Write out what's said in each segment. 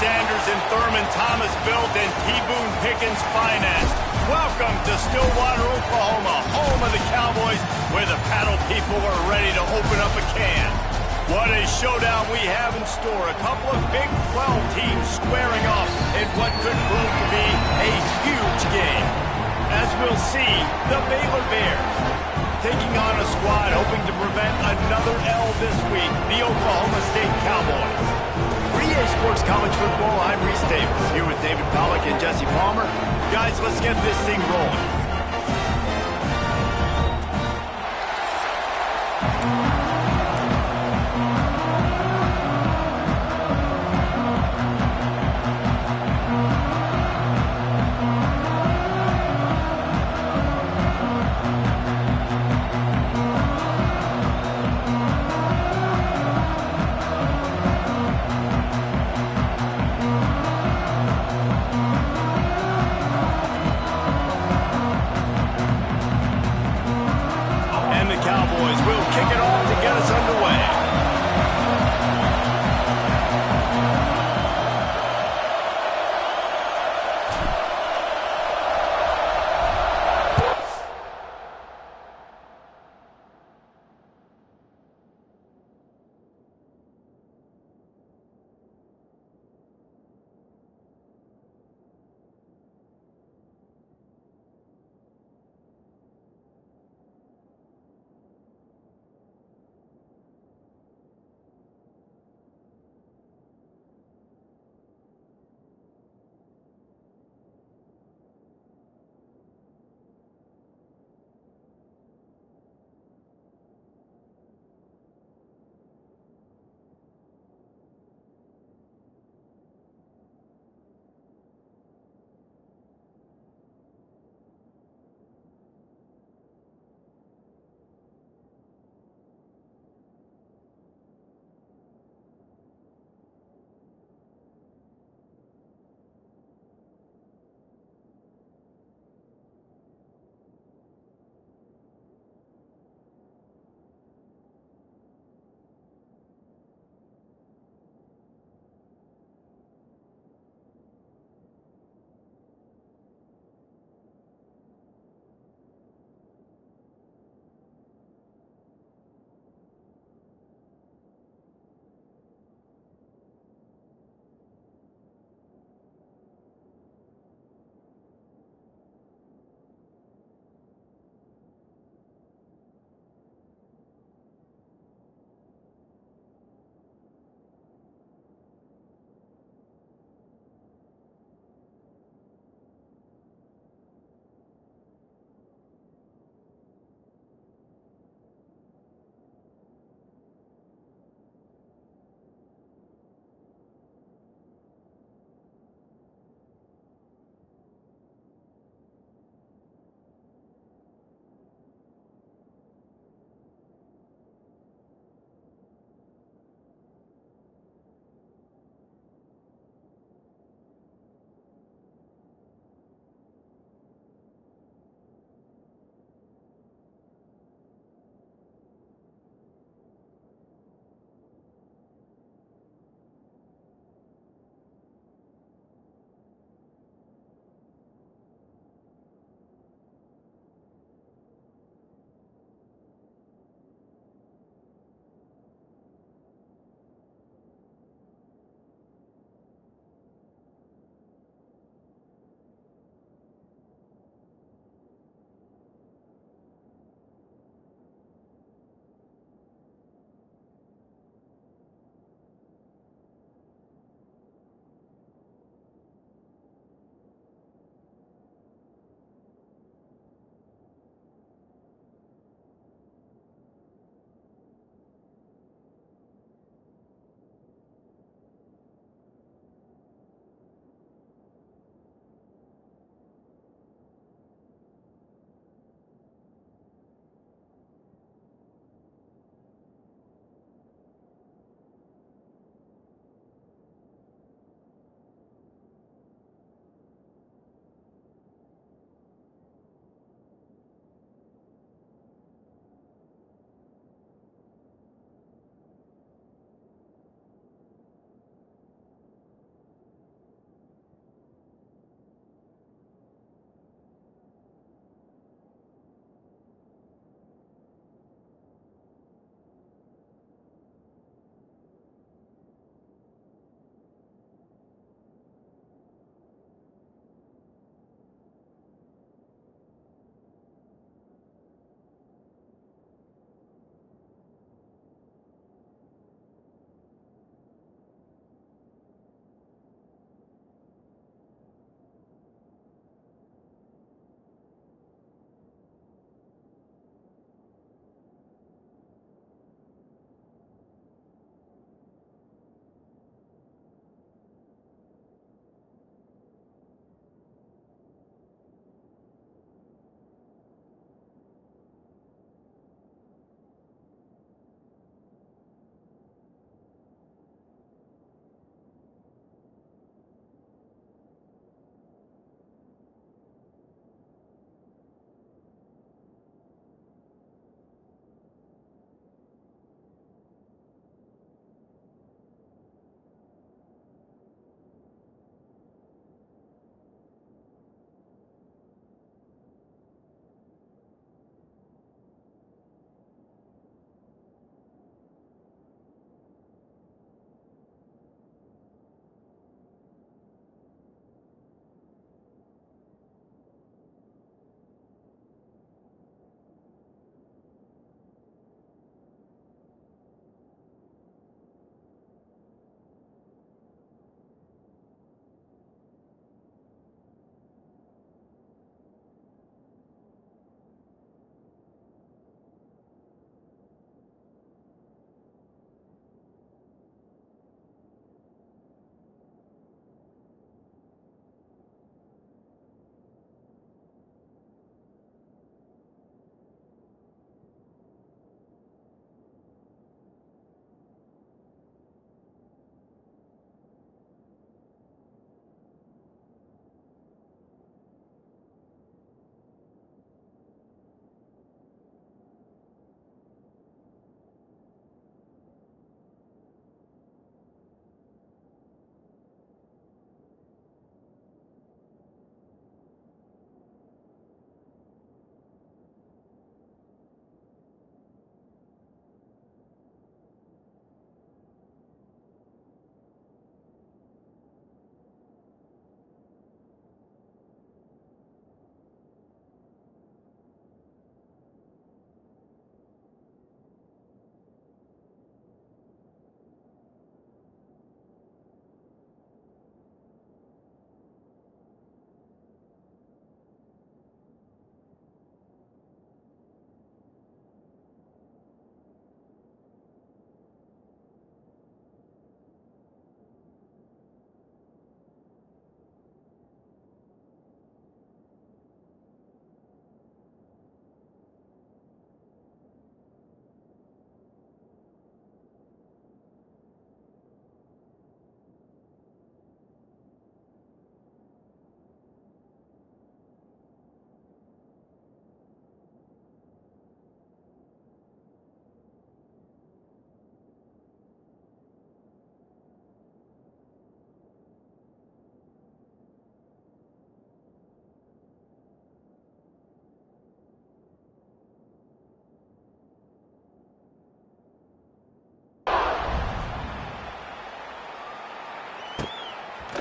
Sanders and Thurman Thomas built and T. Boone Pickens financed. Welcome to Stillwater, Oklahoma, home of the Cowboys, where the paddle people are ready to open up a can. What a showdown we have in store. A couple of Big 12 teams squaring off in what could prove to be a huge game. As we'll see, the Baylor Bears taking on a squad hoping to prevent another L this week, the Oklahoma State Cowboys. 3A Sports College Football, I'm Reese Davis, here with David Pollack and Jesse Palmer. Guys, let's get this thing rolling.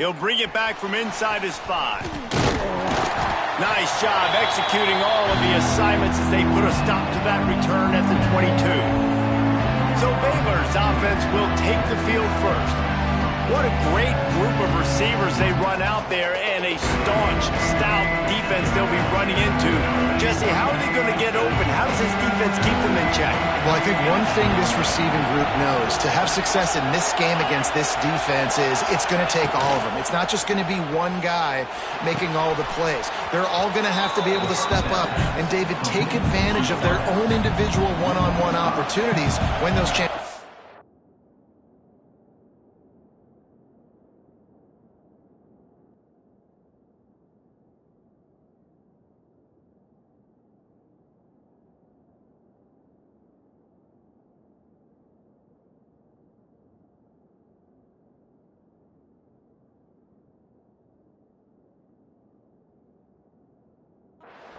He'll bring it back from inside his 5. Nice job executing all of the assignments as they put a stop to that return at the 22. So Baylor's offense will take the field first. What a great group of receivers they run out there, and a staunch, stout defense they'll be running into. Jesse, how are they going to get open? How does this defense keep them in check? Well, I think one thing this receiving group knows, to have success in this game against this defense, is it's going to take all of them. It's not just going to be one guy making all the plays. They're all going to have to be able to step up and, David, take advantage of their own individual one-on-one opportunities when those chances.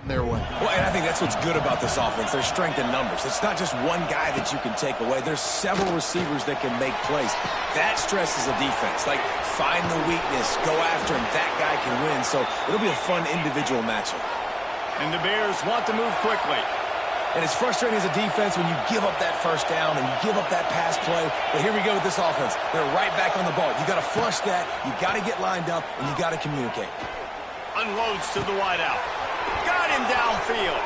Their way. Well, and I think that's what's good about this offense. There's strength in numbers. It's not just one guy that you can take away. There's several receivers that can make plays. That stresses the defense. Like, find the weakness, go after him. That guy can win. So it'll be a fun individual matchup. And the Bears want to move quickly. And it's frustrating as a defense when you give up that first down and you give up that pass play. But here we go with this offense. They're right back on the ball. You got to flush that. You got to get lined up, and you got to communicate. Unloads to the wideout. Got him downfield.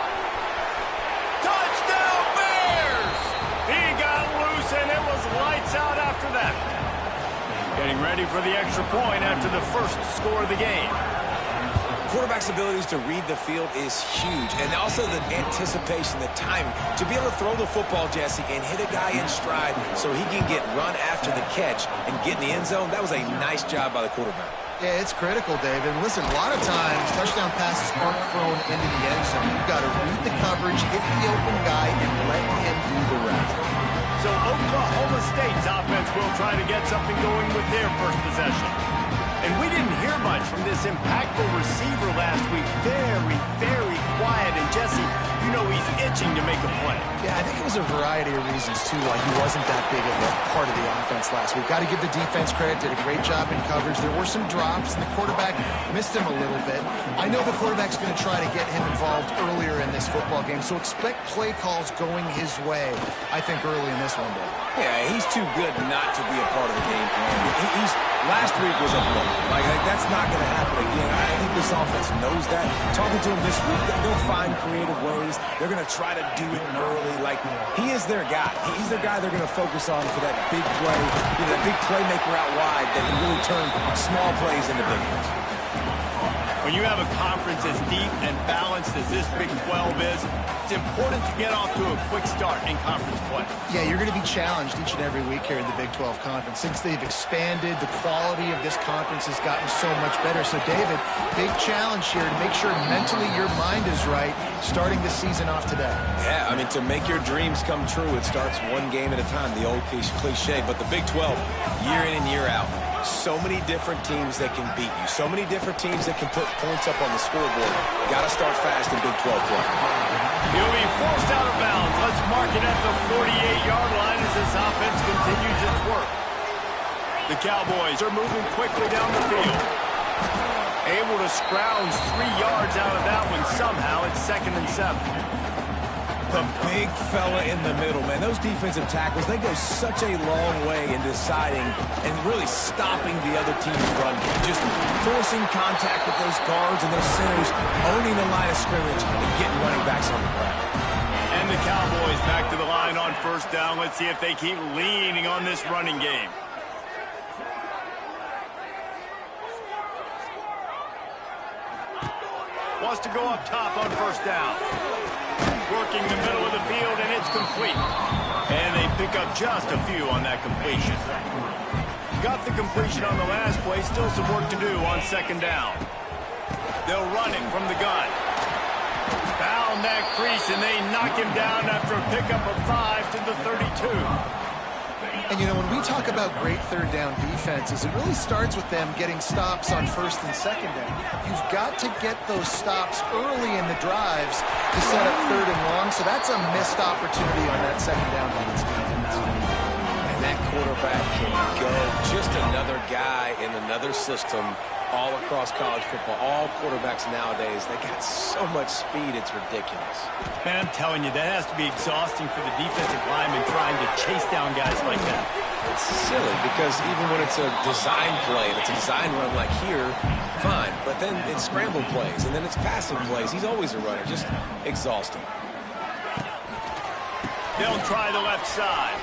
Touchdown, Bears! He got loose, and it was lights out after that. Getting ready for the extra point after the first score of the game. Quarterback's abilities to read the field is huge, and also the anticipation, the timing. To be able to throw the football, Jesse, and hit a guy in stride so he can get run after the catch and get in the end zone, that was a nice job by the quarterback. Yeah, it's critical, David. And listen, a lot of times, touchdown passes aren't thrown into the end zone. You've got to read the coverage, hit the open guy, and let him do the rest. So Oklahoma State's offense will try to get something going with their first possession. And we didn't hear much from this impactful receiver last week. Very, very quiet. And Jesse, you know he's itching to make a play. Yeah, I think it was a variety of reasons, too, why he wasn't that big of a part of the offense last week. Got to give the defense credit. Did a great job in coverage. There were some drops, and the quarterback missed him a little bit. I know the quarterback's going to try to get him involved earlier in this football game, so expect play calls going his way, I think, early in this one, Dave. Yeah, he's too good not to be a part of the game plan. Last week was a blip. Like, that's not going to happen again. I think this offense knows that. Talking to him this week, they'll find creative ways. They're going to try to do it early. Like, he is their guy. He's their guy they're going to focus on for that big play, that big playmaker out wide that can really turn small plays into big ones. When you have a conference as deep and balanced as this Big 12 is, it's important to get off to a quick start in conference play. Yeah, you're going to be challenged each and every week here in the Big 12 Conference. Since they've expanded, the quality of this conference has gotten so much better. So, David, big challenge here to make sure mentally your mind is right starting the season off today. Yeah, I mean, to make your dreams come true, it starts one game at a time, the old cliche. But the Big 12, year in and year out, so many different teams that can beat you. So many different teams that can put points up on the scoreboard. Got to start fast in Big 12 play. He'll be forced out of bounds. Let's mark it at the 48-yard line as this offense continues its work. The Cowboys are moving quickly down the field. Able to scrounge 3 yards out of that one somehow. It's 2nd and 7. The big fella in the middle, man. Those defensive tackles, they go such a long way in deciding and really stopping the other team's run game. Just forcing contact with those guards and those centers, owning the line of scrimmage, and getting running backs on the ground. And the Cowboys back to the line on first down. Let's see if they keep leaning on this running game. Wants to go up top on first down. Working the middle of the field, and it's complete. And they pick up just a few on that completion. Got the completion on the last play. Still some work to do on 2nd down. They'll run him from the gun. Found that crease, and they knock him down after a pickup of 5 to the 32. And, you know, when we talk about great third down defenses, it really starts with them getting stops on 1st and 2nd down. You've got to get those stops early in the drives to set up 3rd and long, so that's a missed opportunity on that 2nd down by this defense. And that quarterback can go. Just another guy in another system all across college football. All quarterbacks nowadays, they got so much speed, it's ridiculous. Man, I'm telling you, that has to be exhausting for the defensive lineman trying to chase down guys like that. It's silly because even when it's a design play and it's a design run like here, fine. But then it's scramble plays and then it's passing plays. He's always a runner, just exhausting. They'll try the left side.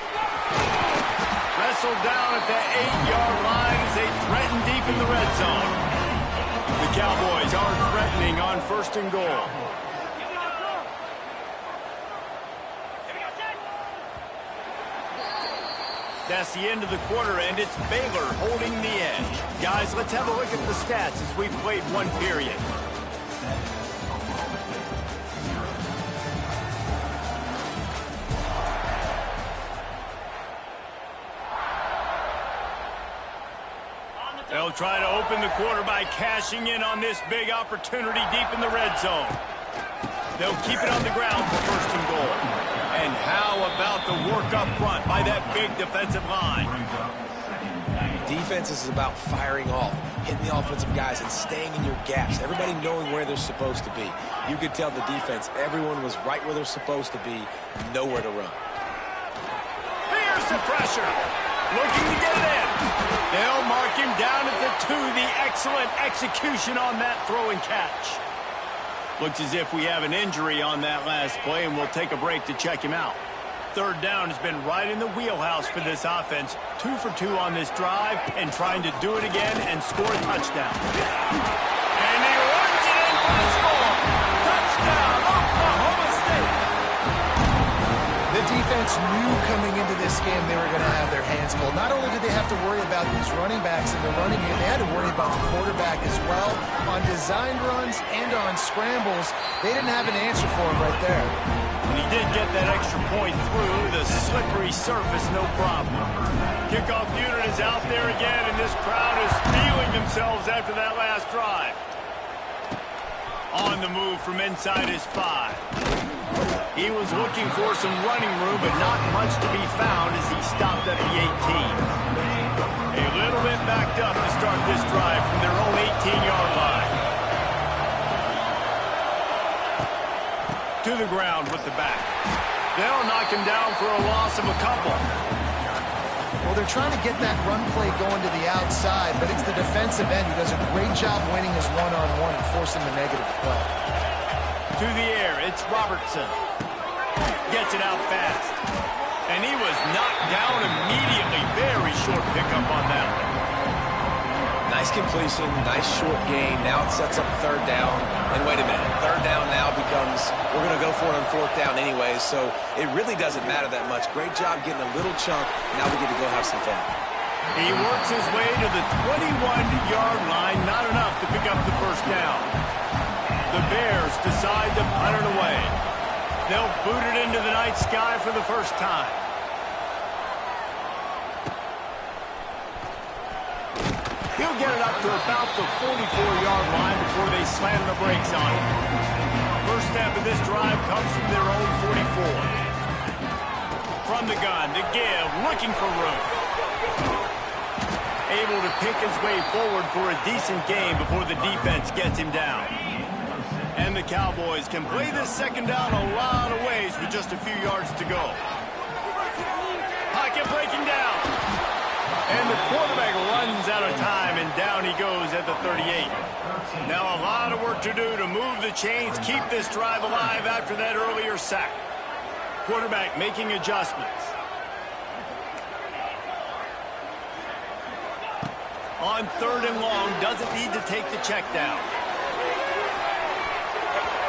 Wrestled down at the 8-yard line as they threaten deep in the red zone. The Cowboys are threatening on 1st and goal. That's the end of the quarter, and it's Baylor holding the edge. Guys, let's have a look at the stats as we've played one period. They'll try to open the quarter by cashing in on this big opportunity deep in the red zone. They'll keep it on the ground for 1st and goal. And how about the work up front by that big defensive line? Defense is about firing off, hitting the offensive guys and staying in your gaps. Everybody knowing where they're supposed to be. You could tell the defense, everyone was right where they're supposed to be, nowhere to run. Here's the pressure. Looking to get it in. They'll mark him down at the 2. The excellent execution on that throw and catch. Looks as if we have an injury on that last play, and we'll take a break to check him out. 3rd down has been right in the wheelhouse for this offense. 2 for 2 on this drive and trying to do it again and score a touchdown. And he runs it in for the score. Touchdown, Oklahoma State. The defense knew coming into this game they were going to have their hands full. Not only did they have to worry about these running backs in the running game, they had to worry about the quarterback as well. On design runs and on scrambles, they didn't have an answer for him right there. And he did get that extra point through the slippery surface, no problem. Kickoff unit is out there again, and this crowd is feeling themselves after that last drive. On the move from inside his 5. He was looking for some running room, but not much to be found as he stopped at the 18. A little bit backed up to start this drive from their own 18-yard line. To the ground with the back. They'll knock him down for a loss of a couple. Well, they're trying to get that run play going to the outside, but it's the defensive end who does a great job winning his one-on-one and forcing the negative play. To the air, it's Robertson. Gets it out fast. And he was knocked down immediately. Very short pickup on that one. Nice completion, nice short gain. Now it sets up 3rd down. And wait a minute, 3rd down now becomes, we're going to go for it on 4th down anyway, so it really doesn't matter that much. Great job getting a little chunk. Now we get to go have some fun. He works his way to the 21-yard line. Not enough to pick up the 1st down. The Bears decide to punt it away. They'll boot it into the night sky for the first time. He'll get it up to about the 44-yard line before they slam the brakes on it. First step of this drive comes from their own 44. From the gun, the give, looking for room. Able to pick his way forward for a decent gain before the defense gets him down. And the Cowboys can play this 2nd down a lot of ways with just a few yards to go. Pocket breaking down. And the quarterback runs out of time, and down he goes at the 38. Now a lot of work to do to move the chains, keep this drive alive after that earlier sack. Quarterback making adjustments. On 3rd and long, doesn't need to take the check down.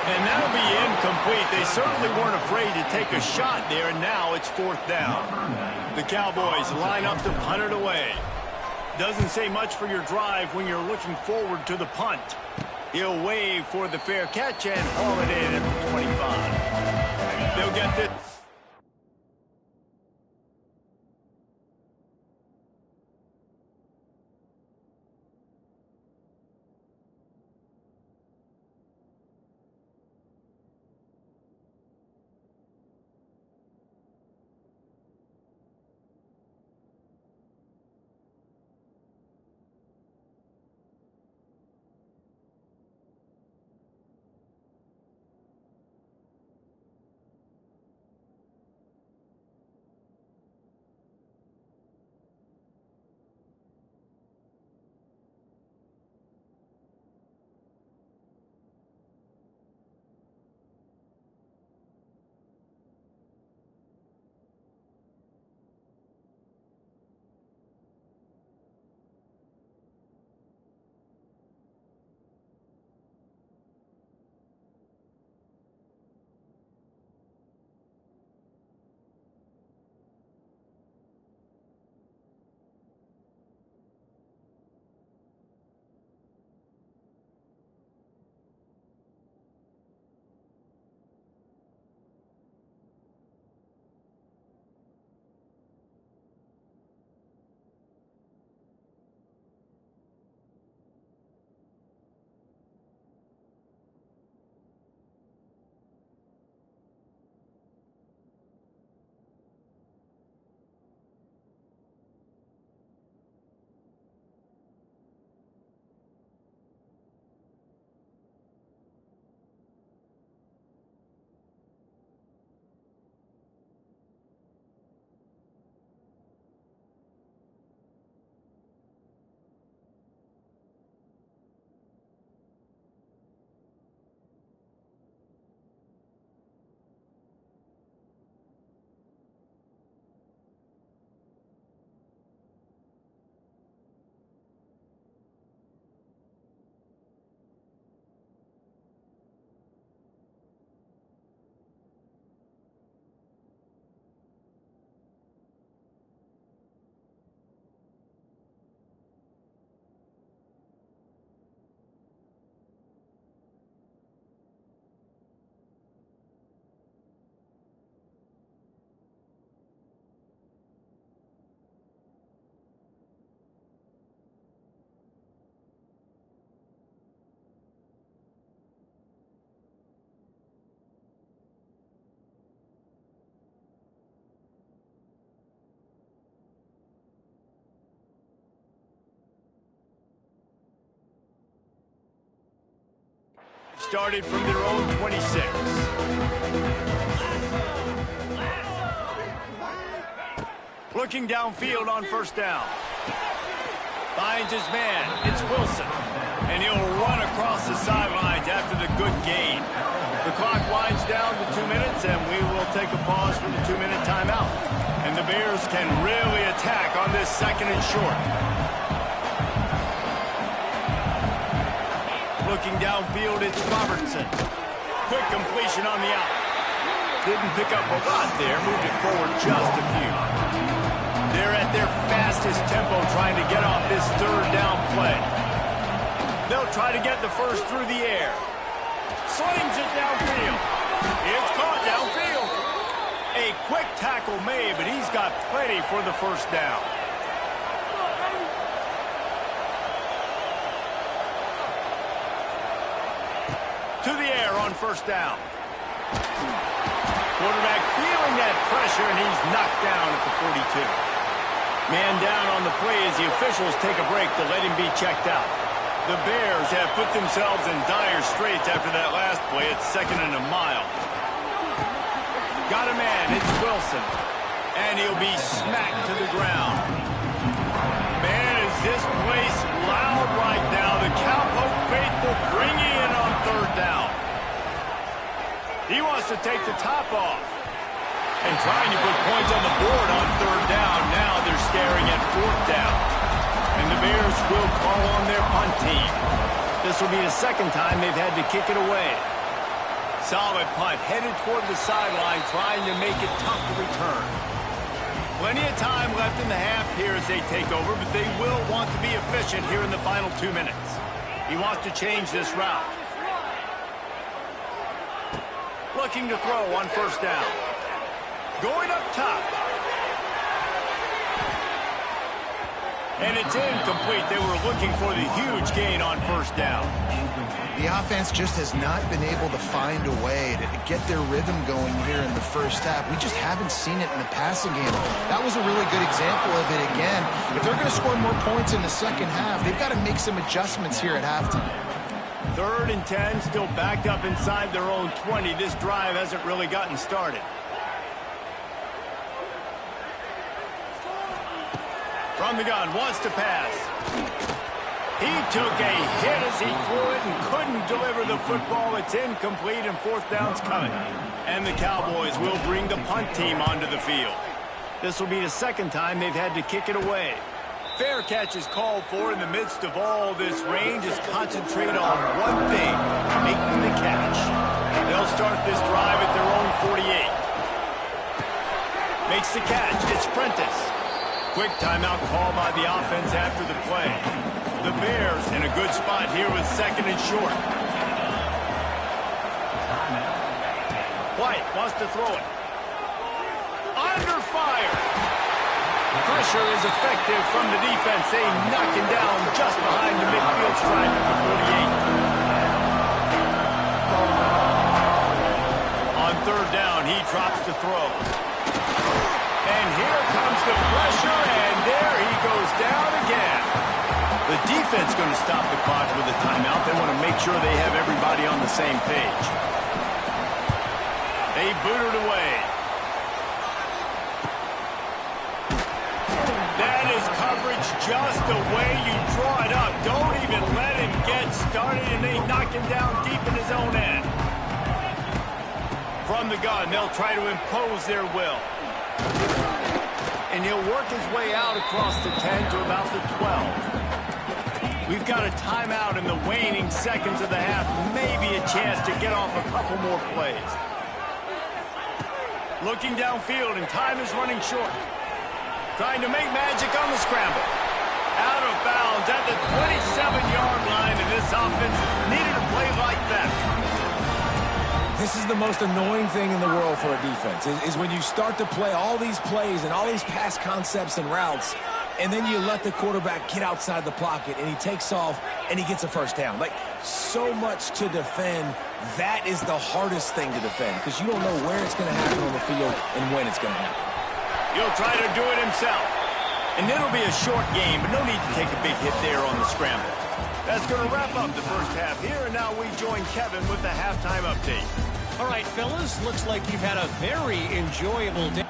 And that'll be incomplete. They certainly weren't afraid to take a shot there, and now it's 4th down. The Cowboys line up to punt it away. Doesn't say much for your drive when you're looking forward to the punt. He'll wave for the fair catch and haul it in at the 25. They'll get this. started from their own 26. Looking downfield on first down. Finds his man. It's Wilson. And he'll run across the sidelines after the good gain. The clock winds down to 2 minutes, and we will take a pause for the 2-minute timeout. And the Bears can really attack on this second and short. Looking downfield, it's Robertson. Quick completion on the out. Didn't pick up a lot there, moved it forward just a few. They're at their fastest tempo trying to get off this third down play. They'll try to get the first through the air. Slings it downfield. It's caught downfield. A quick tackle made, but he's got plenty for the first down. To the air on first down. Quarterback feeling that pressure, and he's knocked down at the 42. Man down on the play as the officials take a break to let him be checked out. The Bears have put themselves in dire straits after that last play. It's 2nd and a mile. Got a man. It's Wilson. And he'll be smacked to the ground. Man, is this place loud right now. The Cowpoke faithful bringing in on third down. He wants to take the top off. And trying to put points on the board on third down. Now they're staring at fourth down. And the Bears will call on their punt team. This will be the second time they've had to kick it away. Solid punt, headed toward the sideline, trying to make it tough to return. Plenty of time left in the half here as they take over, but they will want to be efficient here in the final 2 minutes. He wants to change this route. Looking to throw on first down. Going up top. And it's incomplete. They were looking for the huge gain on first down. The offense just has not been able to find a way to get their rhythm going here in the first half. We just haven't seen it in the passing game. That was a really good example of it again. If they're going to score more points in the second half, they've got to make some adjustments here at halftime. 3rd and 10, still backed up inside their own 20. This drive hasn't really gotten started. From the gun, wants to pass. He took a hit as he threw it and couldn't deliver the football. It's incomplete and fourth down's coming. And the Cowboys will bring the punt team onto the field. This will be the second time they've had to kick it away. Fair catch is called for in the midst of all this rain. Just concentrate on one thing, making the catch. They'll start this drive at their own 48. Makes the catch. It's Prentice. Quick timeout call by the offense after the play. The Bears in a good spot here with 2nd and short. White wants to throw it. Under fire. Pressure is effective from the defense. They knock him down just behind the midfield stripe at the 48. On third down, he drops to throw. And here comes the pressure, and there he goes down again. The defense going to stop the clock with a timeout. They want to make sure they have everybody on the same page. They boot it away. That is coverage just the way you draw it up. Don't even let him get started, and they knock him down deep in his own end. From the gun, they'll try to impose their will. And he'll work his way out across the 10 to about the 12. We've got a timeout in the waning seconds of the half. Maybe a chance to get off a couple more plays. Looking downfield, and time is running short. Trying to make magic on the scramble. Out of bounds at the 27-yard line, and this offense needed a play like that. This is the most annoying thing in the world for a defense, is when you start to play all these plays and all these pass concepts and routes, and then you let the quarterback get outside the pocket, and he takes off, and he gets a first down. Like, so much to defend. That is the hardest thing to defend, because you don't know where it's going to happen on the field and when it's going to happen. He'll try to do it himself. And it'll be a short game, but no need to take a big hit there on the scramble. That's going to wrap up the first half here, and now we join Kevin with the halftime update. All right, fellas, looks like you've had a very enjoyable day.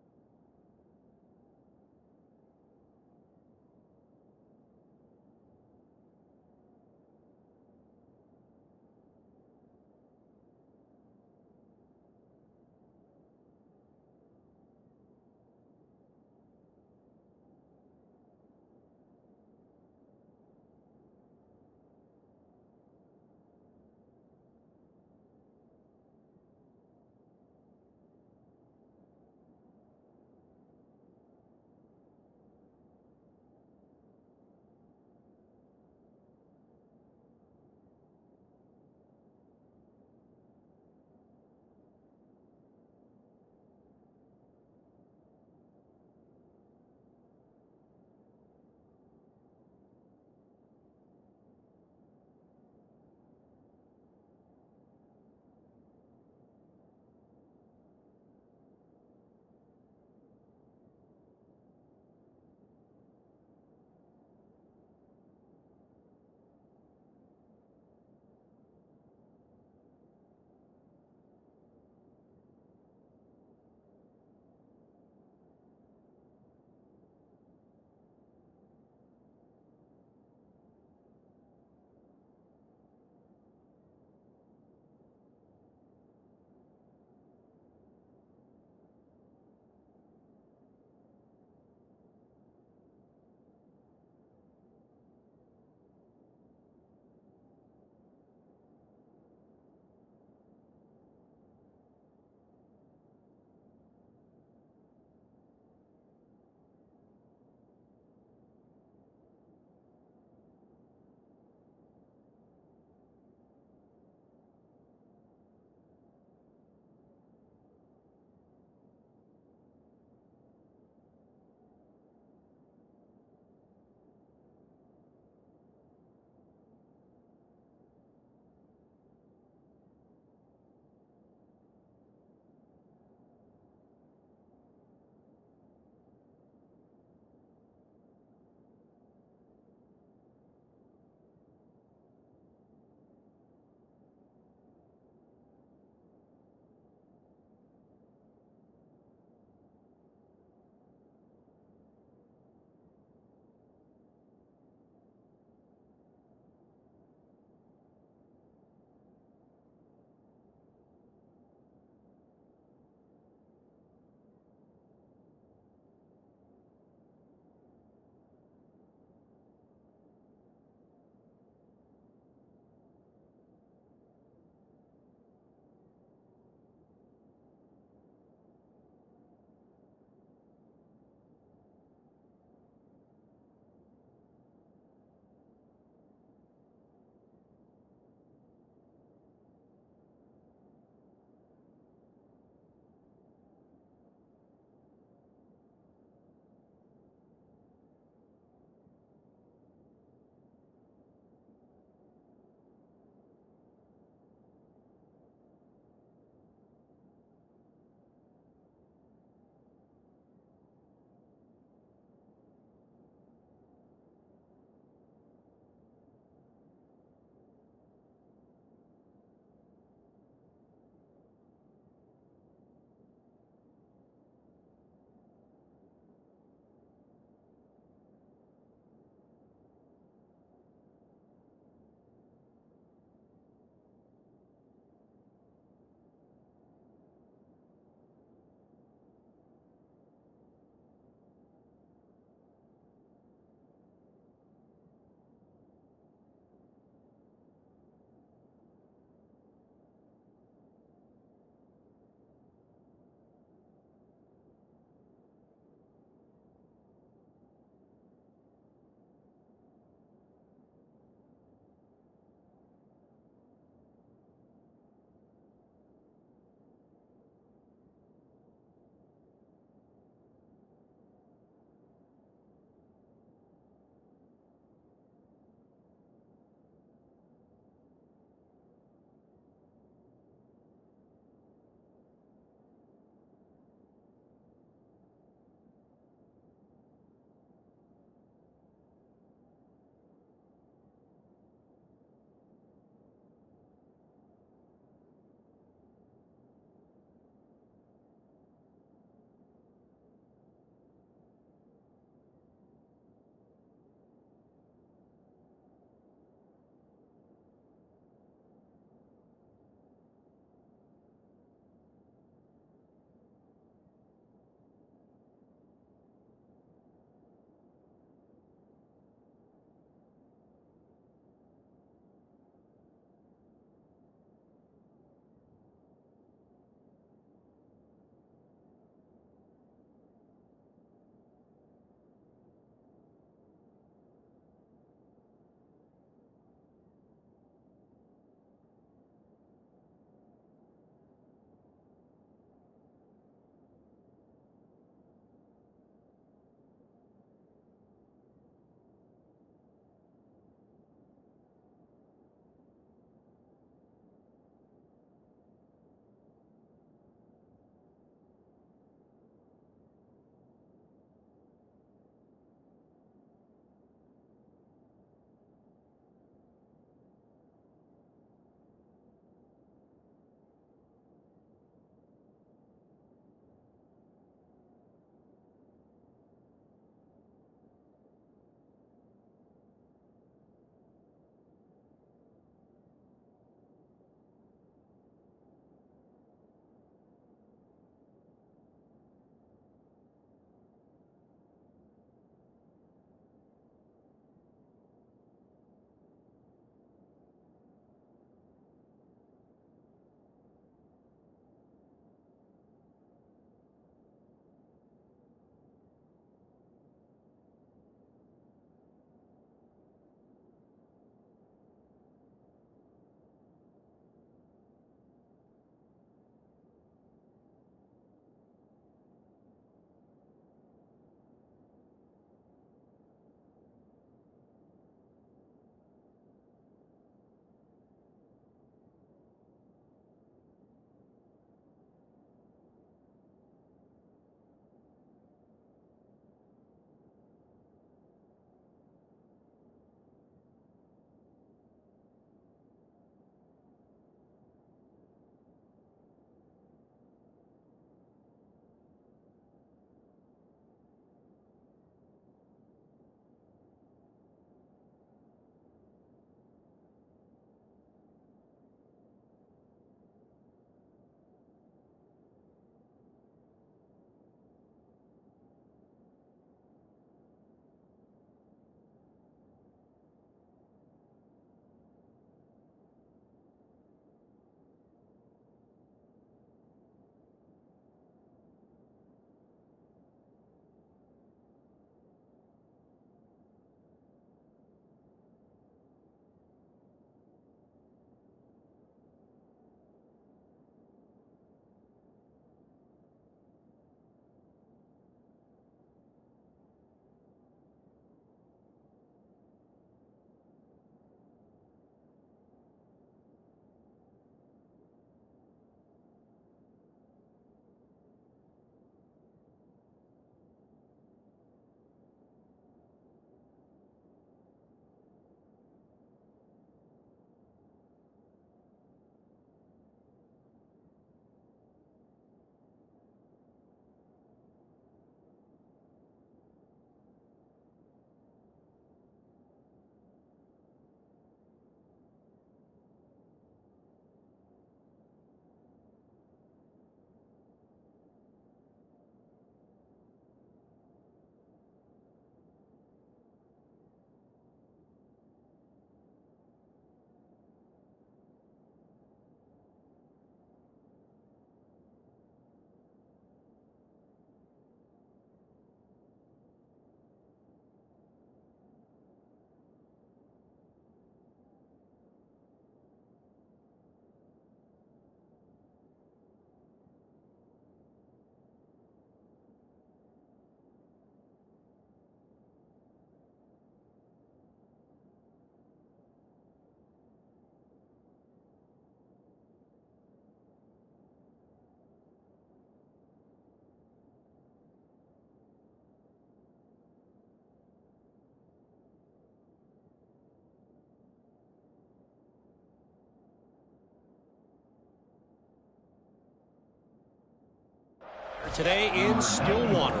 today in Stillwater.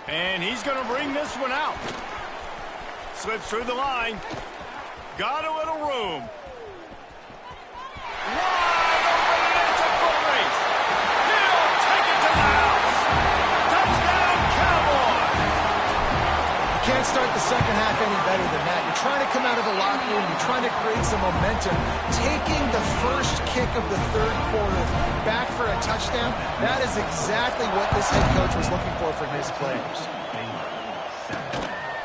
And he's going to bring this one out. Slips through the line. Got a little room. Wide open, and it's a foot race. He'll take it to the house. Touchdown, Cowboys. You can't start the second half any better than that. You're trying to come out of the locker room. You're trying to create some momentum. Taking the first kick of the third quarter back for a touchdown, that is exactly what this head coach was looking for from his players.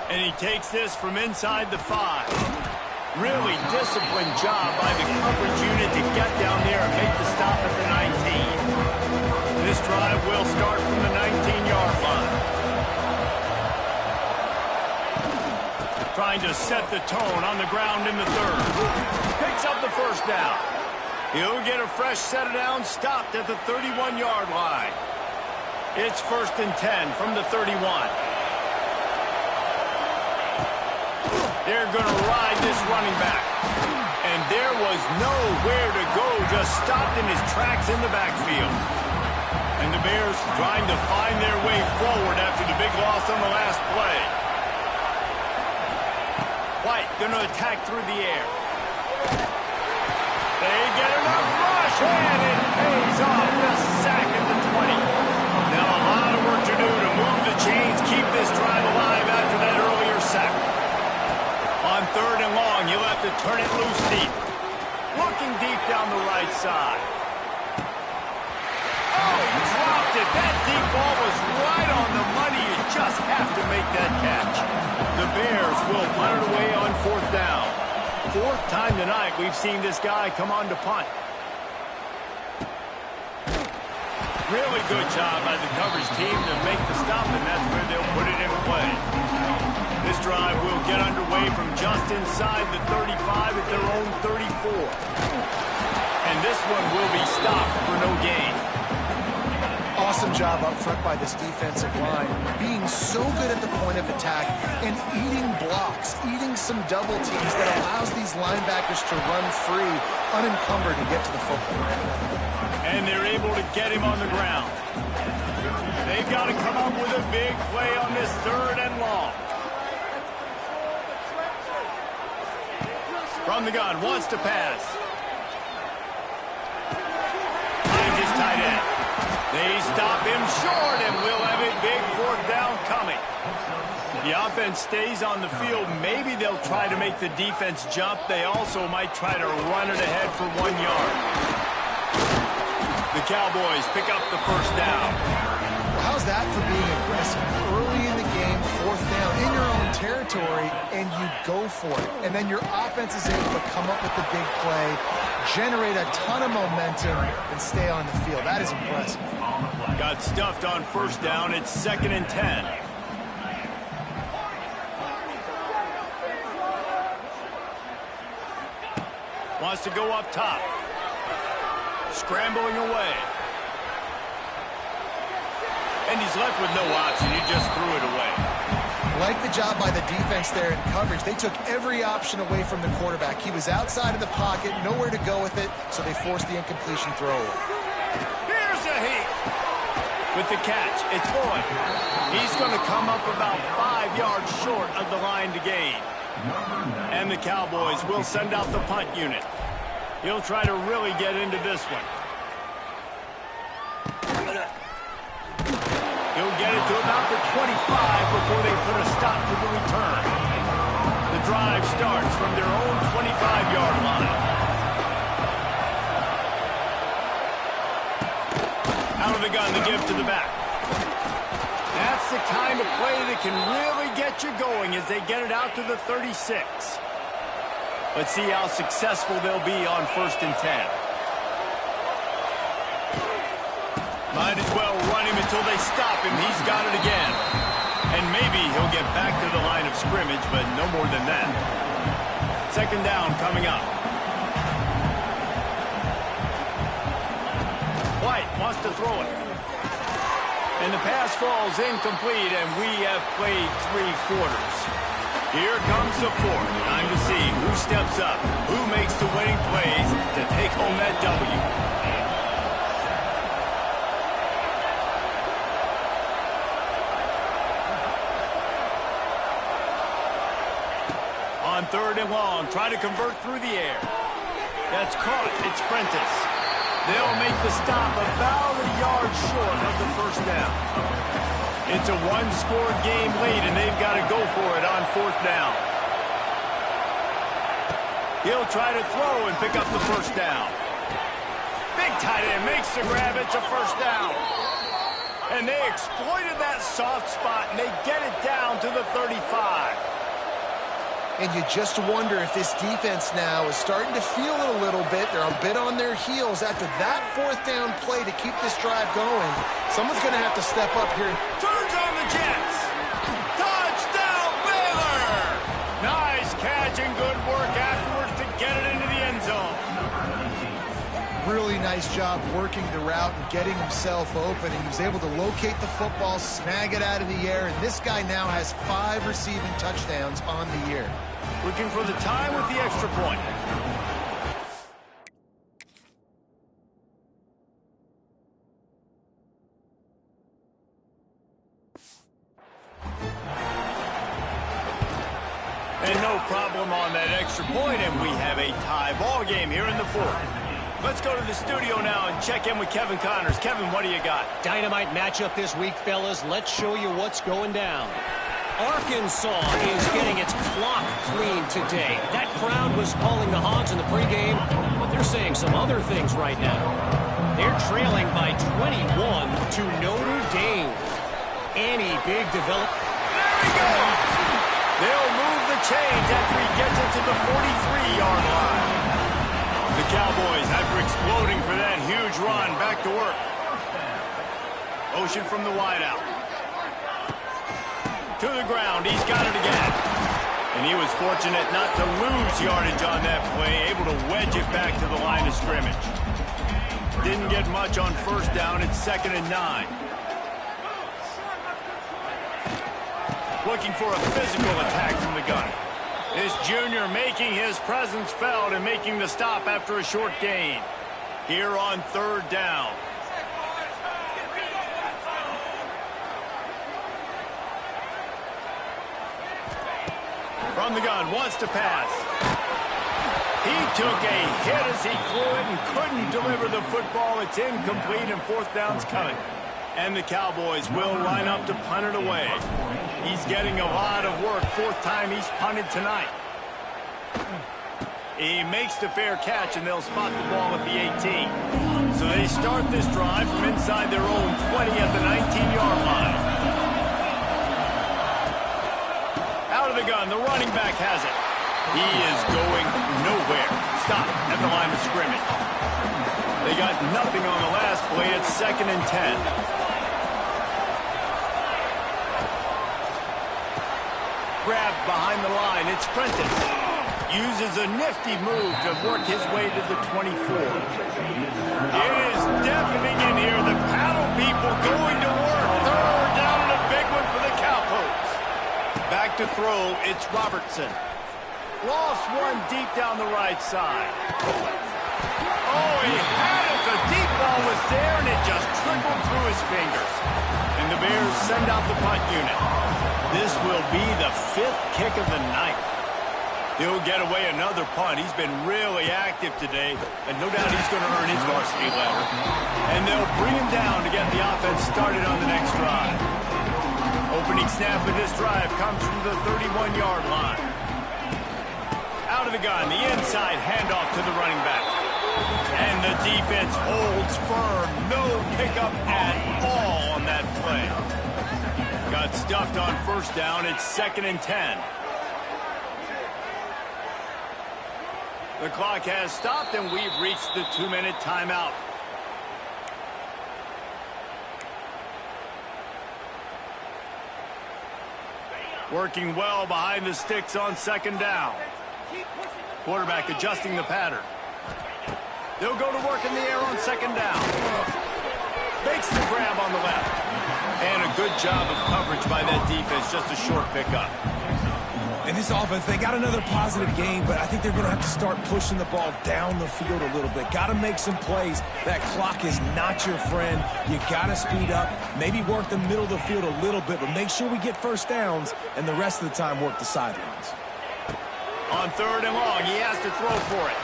And he takes this from inside the 5. Really disciplined job by the coverage unit to get down there and make the stop at the 19. This drive will start from the 19-yard line. Trying to set the tone on the ground in the third. Picks up the first down. He'll get a fresh set of downs stopped at the 31-yard line. It's 1st and 10 from the 31. They're going to ride this running back. And there was nowhere to go, just stopped in his tracks in the backfield. And the Bears trying to find their way forward after the big loss on the last play. White going to attack through the air. They get enough rush, and it pays off. The sack at the 20. Now a lot of work to do to move the chains, keep this drive alive after that earlier sack. On 3rd and long, you'll have to turn it loose deep. Looking deep down the right side. Oh, he dropped it. That deep ball was right on the money. You just have to make that catch. The Bears will punt it away on 4th down. 4th time tonight we've seen this guy come on to punt. Really good job by the coverage team to make the stop, and that's where they'll put it in play. This drive will get underway from just inside the 35 at their own 34. And this one will be stopped for no gain. Awesome job up front by this defensive line, being so good at the point of attack and eating blocks, eating some double teams that allows these linebackers to run free, unencumbered, and get to the football. And they're able to get him on the ground. They've got to come up with a big play on this 3rd and long. From the gun, wants to pass. Finds his tight end. They stop him short, and we'll have a big 4th down coming. The offense stays on the field. Maybe they'll try to make the defense jump. They also might try to run it ahead for 1 yard. The Cowboys pick up the first down. Well, how's that for being aggressive? Early in the game, 4th down, in your own territory, and you go for it. And then your offense is able to come up with the big play, generate a ton of momentum, and stay on the field. That is impressive. Got stuffed on 1st down. It's 2nd and 10. Wants to go up top. Scrambling away. And he's left with no option. He just threw it away. Like the job by the defense there in coverage. They took every option away from the quarterback. He was outside of the pocket, nowhere to go with it, so they forced the incompletion throw. Here's a heat. With the catch, it's Boyd. He's going to come up about 5 yards short of the line to gain. And the Cowboys will send out the punt unit. He'll try to really get into this one. He'll get it to about the 25 before they put a stop to the return. The drive starts from their own 25-yard line. Out of the gun, the give to the back. That's the kind of play that can really get you going as they get it out to the 36. Let's see how successful they'll be on 1st and 10. Might as well run him until they stop him. He's got it again. And maybe he'll get back to the line of scrimmage, but no more than that. 2nd down coming up. White wants to throw it. And the pass falls incomplete, and we have played 3 quarters. Here comes the fourth. Time to see who steps up, who makes the winning plays to take home that W. On third and long, try to convert through the air. That's caught. It's Prentice. They'll make the stop about a yard short of the first down. It's a one-score game lead, and they've got to go for it on fourth down. He'll try to throw and pick up the first down. Big tight end makes the grab. It's a first down. And they exploited that soft spot, and they get it down to the 35. And you just wonder if this defense now is starting to feel it a little bit. They're a bit on their heels after that fourth down play to keep this drive going. Someone's going to have to step up here. Turns on the Jets. Touchdown, Baylor! Nice catch and good work afterwards to get it into the end zone. Really nice job working the route and getting himself open. And he was able to locate the football, snag it out of the air. And this guy now has 5 receiving touchdowns on the year. Looking for the time with the extra point. And no problem on that extra point, and we have a tie ball game here in the fourth. Let's go to the studio now and check in with Kevin Connors. Kevin, what do you got? Dynamite matchup this week, fellas. Let's show you what's going down. Arkansas is getting its clock cleaned today. That crowd was calling the Hogs in the pregame, but they're saying some other things right now. They're trailing by 21 to Notre Dame. Any big development. There he goes! They'll move the chains after he gets it to the 43-yard line. The Cowboys, after exploding for that huge run, back to work. Motion from the wideout. To the ground, he's got it again. And he was fortunate not to lose yardage on that play, able to wedge it back to the line of scrimmage. Didn't get much on first down, it's 2nd and 9. Looking for a physical attack from the gun. This junior making his presence felt and making the stop after a short gain. Here on third down. From the gun, wants to pass. He took a hit as he threw it and couldn't deliver the football. It's incomplete and fourth down's coming. And the Cowboys will line up to punt it away. He's getting a lot of work. 4th time he's punted tonight. He makes the fair catch, and they'll spot the ball at the 18. So they start this drive from inside their own 20 at the 19-yard line. Out of the gun, the running back has it. He is going nowhere. Stop at the line of scrimmage. They got nothing on the last play. It's 2nd and 10. Grabbed behind the line. It's Prentice. Uses a nifty move to work his way to the 24. It is deafening in here. The paddle people going to work. Third down and a big one for the Cowpokes. Back to throw. It's Robertson. Lost one deep down the right side. Oh, he had it. The deep ball was there, and it just trickled through his fingers. And the Bears send out the punt unit. This will be the 5th kick of the night. He'll get away another punt. He's been really active today, and no doubt he's going to earn his varsity letter. And they'll bring him down to get the offense started on the next drive. Opening snap of this drive comes from the 31-yard line. Out of the gun, the inside handoff to the running back. And the defense holds firm. No pickup at all on that play. Got stuffed on first down. It's 2nd and 10. The clock has stopped, and we've reached the 2-minute timeout. Working well behind the sticks on 2nd down. Quarterback adjusting the pattern. They'll go to work in the air on 2nd down. Makes the grab on the left. And a good job of coverage by that defense, just a short pickup. And this offense, they got another positive game, but I think they're going to have to start pushing the ball down the field a little bit. Got to make some plays. That clock is not your friend. You got to speed up, maybe work the middle of the field a little bit, but make sure we get first downs, and the rest of the time work the sidelines. On 3rd and long, he has to throw for it.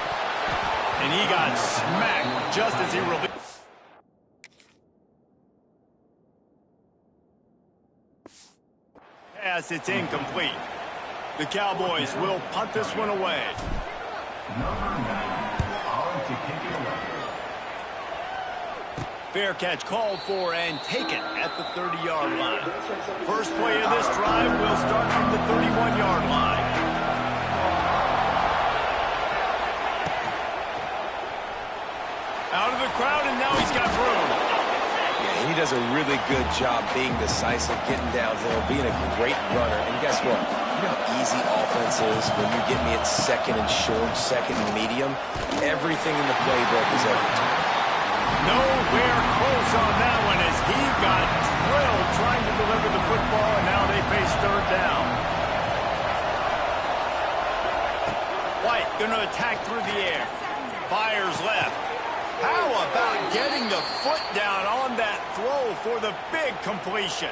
And he got smacked just as he released. Pass, it's incomplete. The Cowboys will punt this one away. Fair catch called for and taken at the 30-yard line. First play of this drive will start from the 31-yard line. Out of the crowd, and now he's got room. Yeah, he does a really good job being decisive, getting downhill, being a great runner. And guess what? You know how easy offense is when you get me at 2nd and short, 2nd and medium? Everything in the playbook is every time. Nowhere close on that one as he got drilled trying to deliver the football, and now they face 3rd down. White going to attack through the air. Fires left. How about getting the foot down on that throw for the big completion?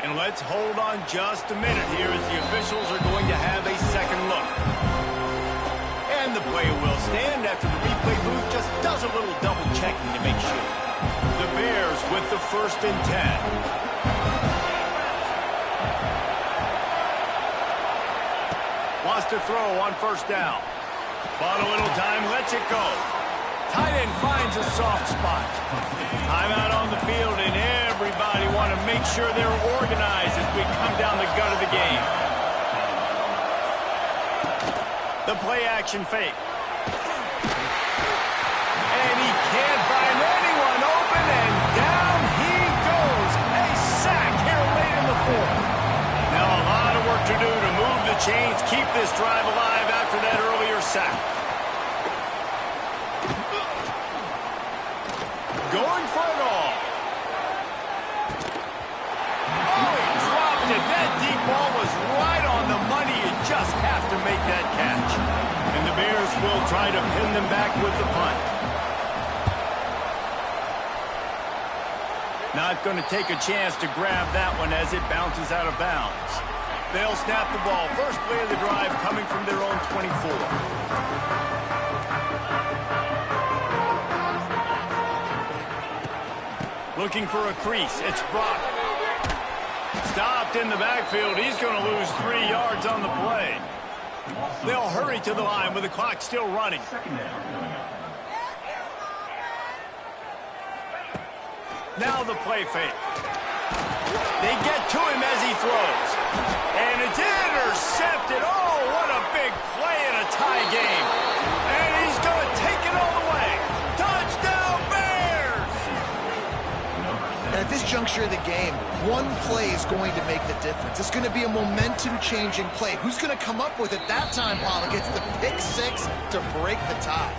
And let's hold on just a minute here as the officials are going to have a second look. And the play will stand after the replay booth just does a little double checking to make sure. The Bears with the 1st and 10. Wants to throw on 1st down. Bought a little time, lets it go. Tight end finds a soft spot. Timeout on the field, and everybody want to make sure they're organized as we come down the gut of the game. The play action fake. And he can't find anyone open, and down he goes. A sack here late in the 4th. Now a lot of work to do to move the chains, keep this drive alive after that earlier sack. Going for it all. Oh, he dropped it. That deep ball was right on the money. You just have to make that catch. And the Bears will try to pin them back with the punt. Not going to take a chance to grab that one as it bounces out of bounds. They'll snap the ball. First play of the drive coming from their own 24. Looking for a crease. It's Brock. Stopped in the backfield. He's going to lose 3 yards on the play. They'll hurry to the line with the clock still running. Now the play fake. They get to him as he throws. And it's intercepted. Oh, what a big play in a tie game. And he's going to take it all the way. Touchdown, Bears! And at this juncture of the game, one play is going to make the difference. It's going to be a momentum-changing play. Who's going to come up with it that time, Pollock? It's the pick 6 to break the tie.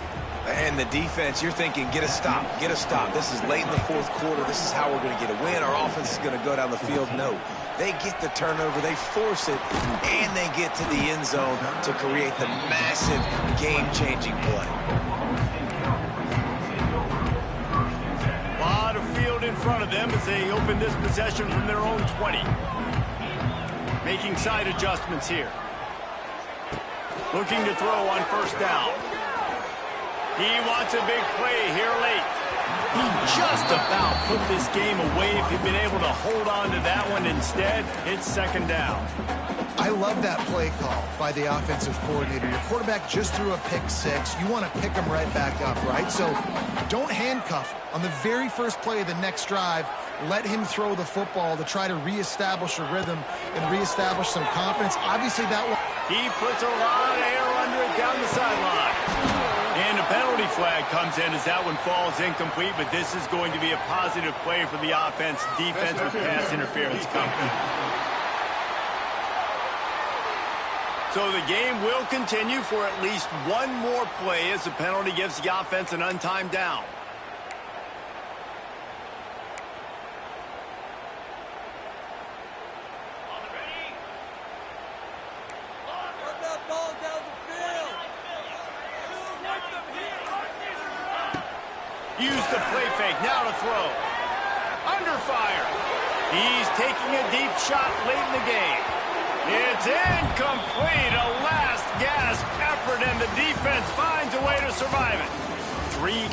And the defense, you're thinking, get a stop, get a stop. This is late in the 4th quarter. This is how we're going to get a win. Our offense is going to go down the field. No, they get the turnover, they force it, and they get to the end zone to create the massive game-changing play. A lot of field in front of them as they open this possession from their own 20. Making side adjustments here. Looking to throw on 1st down. He wants a big play here late. He just about put this game away if he'd been able to hold on to that one. Instead, it's 2nd down. I love that play call by the offensive coordinator. Your quarterback just threw a pick 6. You want to pick him right back up, right? So don't handcuff. On the very first play of the next drive, let him throw the football to try to reestablish a rhythm and reestablish some confidence. Obviously, that one. He puts a lot of air under it down the sideline. And a penalty flag comes in as that one falls incomplete, but this is going to be a positive play for the offense. Defense with pass interference coming. So the game will continue for at least one more play as the penalty gives the offense an untimed down. Use the play fake. Now to throw. Under fire. He's taking a deep shot late in the game. It's incomplete. A last gasp effort, and the defense finds a way to survive it. 3